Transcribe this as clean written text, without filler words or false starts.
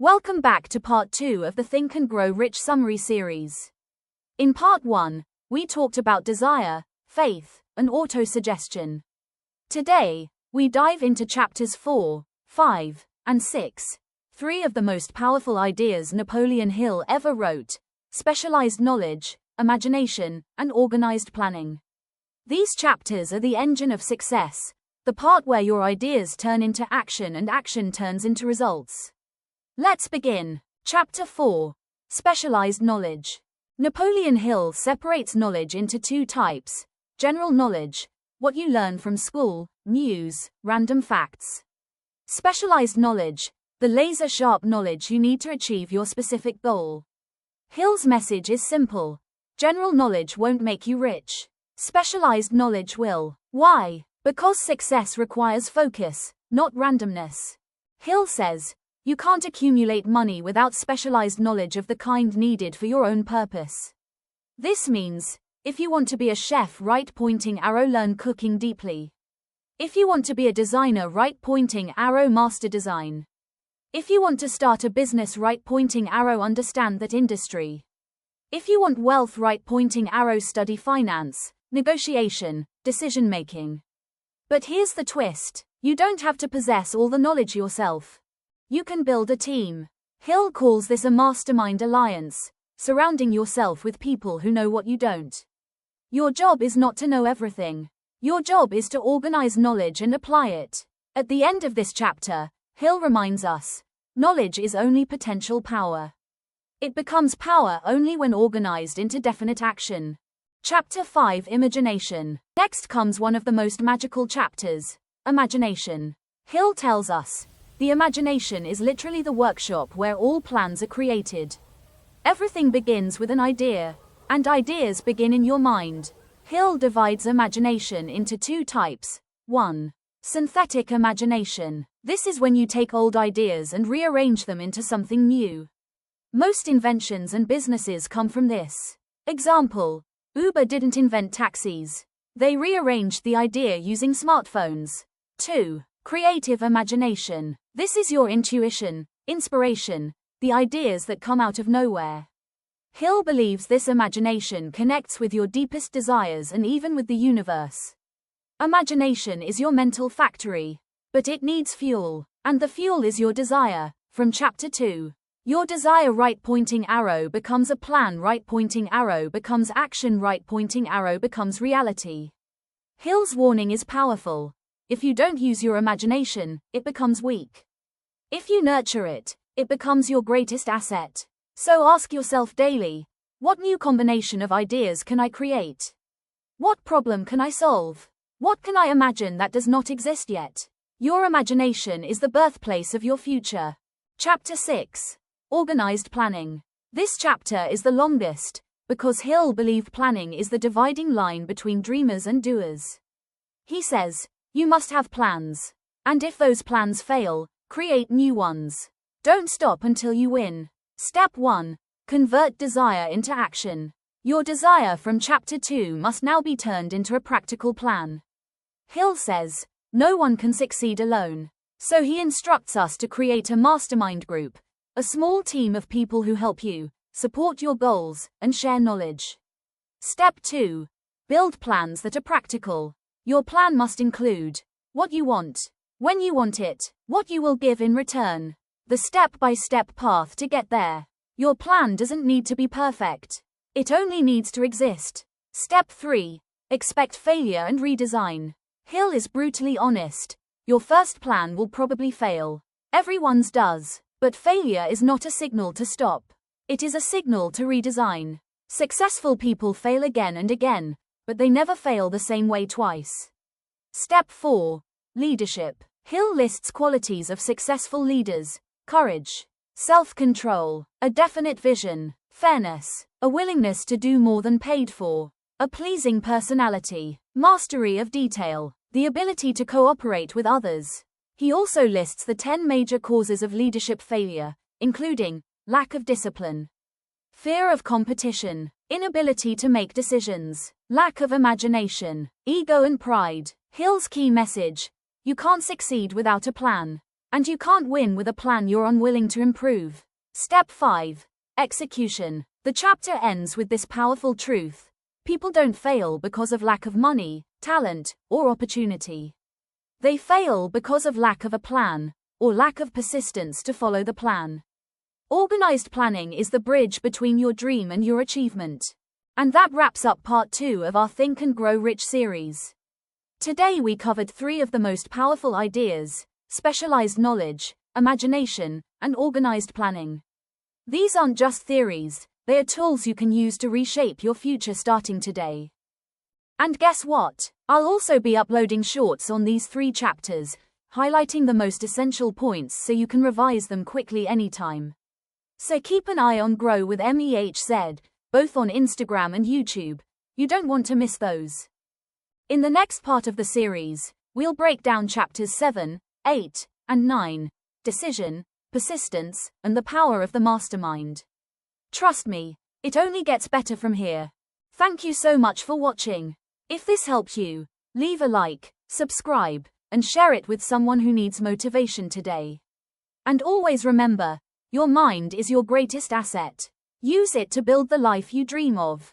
Welcome back to part 2 of the Think and Grow Rich summary series. In part 1, we talked about desire, faith, and auto-suggestion. Today, we dive into chapters 4, 5, and 6, 3 of the most powerful ideas Napoleon Hill ever wrote: specialized knowledge, imagination, and organized planning. These chapters are the engine of success, the part where your ideas turn into action and action turns into results. Let's begin. Chapter 4. Specialized knowledge. Napoleon Hill separates knowledge into 2 types: general knowledge, what you learn from school, news, random facts. Specialized knowledge, the laser-sharp knowledge you need to achieve your specific goal. Hill's message is simple: general knowledge won't make you rich. Specialized knowledge will. Why? Because success requires focus, not randomness. Hill says, you can't accumulate money without specialized knowledge of the kind needed for your own purpose. This means, if you want to be a chef, right pointing arrow, learn cooking deeply. If you want to be a designer, right pointing arrow, master design. If you want to start a business, right pointing arrow, understand that industry. If you want wealth, right pointing arrow, study finance, negotiation, decision making. But here's the twist: you don't have to possess all the knowledge yourself. You can build a team. Hill calls this a mastermind alliance, surrounding yourself with people who know what you don't. Your job is not to know everything. Your job is to organize knowledge and apply it. At the end of this chapter, Hill reminds us, knowledge is only potential power. It becomes power only when organized into definite action. Chapter 5. Imagination. Next comes one of the most magical chapters: imagination. Hill tells us, the imagination is literally the workshop where all plans are created. Everything begins with an idea, and ideas begin in your mind. Hill divides imagination into 2 types. 1. Synthetic imagination. This is when you take old ideas and rearrange them into something new. Most inventions and businesses come from this. Example: Uber didn't invent taxis. They rearranged the idea using smartphones. 2. Creative imagination. This is your intuition, inspiration, the ideas that come out of nowhere. Hill believes this imagination connects with your deepest desires and even with the universe. Imagination is your mental factory, but it needs fuel, and the fuel is your desire. From chapter 2. Your desire, right pointing arrow, becomes a plan, right pointing arrow becomes action, right pointing arrow becomes reality. Hill's warning is powerful. If you don't use your imagination, it becomes weak. If you nurture it, it becomes your greatest asset. So ask yourself daily, what new combination of ideas can I create? What problem can I solve? What can I imagine that does not exist yet? Your imagination is the birthplace of your future. Chapter 6. Organized planning. This chapter is the longest, because Hill believed planning is the dividing line between dreamers and doers. He says, you must have plans. And if those plans fail, create new ones. Don't stop until you win. Step 1. Convert desire into action. Your desire from chapter 2 must now be turned into a practical plan. Hill says, no one can succeed alone. So he instructs us to create a mastermind group, a small team of people who help you, support your goals, and share knowledge. Step 2. Build plans that are practical. Your plan must include what you want, when you want it, what you will give in return, the step-by-step path to get there. Your plan doesn't need to be perfect. It only needs to exist. Step 3. Expect failure and redesign. Hill is brutally honest. Your first plan will probably fail. Everyone's does. But failure is not a signal to stop. It is a signal to redesign. Successful people fail again and again, but they never fail the same way twice. Step 4. Leadership. Hill lists qualities of successful leaders: courage, self-control, a definite vision, fairness, a willingness to do more than paid for, a pleasing personality, mastery of detail, the ability to cooperate with others. He also lists the 10 major causes of leadership failure, including lack of discipline, fear of competition, inability to make decisions, lack of imagination, ego and pride. Hill's key message: you can't succeed without a plan. And you can't win with a plan you're unwilling to improve. Step 5. Execution. The chapter ends with this powerful truth. People don't fail because of lack of money, talent, or opportunity. They fail because of lack of a plan, or lack of persistence to follow the plan. Organized planning is the bridge between your dream and your achievement. And that wraps up part 2 of our Think and Grow Rich series. Today we covered 3 of the most powerful ideas: specialized knowledge, imagination, and organized planning. These aren't just theories, they are tools you can use to reshape your future starting today. And guess what? I'll also be uploading shorts on these 3 chapters, highlighting the most essential points so you can revise them quickly anytime. So keep an eye on Grow with Mehz, both on Instagram and YouTube. You don't want to miss those. In the next part of the series, we'll break down chapters 7, 8, and 9, decision, persistence, and the power of the mastermind. Trust me, it only gets better from here. Thank you so much for watching. If this helped you, leave a like, subscribe, and share it with someone who needs motivation today. And always remember, your mind is your greatest asset. Use it to build the life you dream of.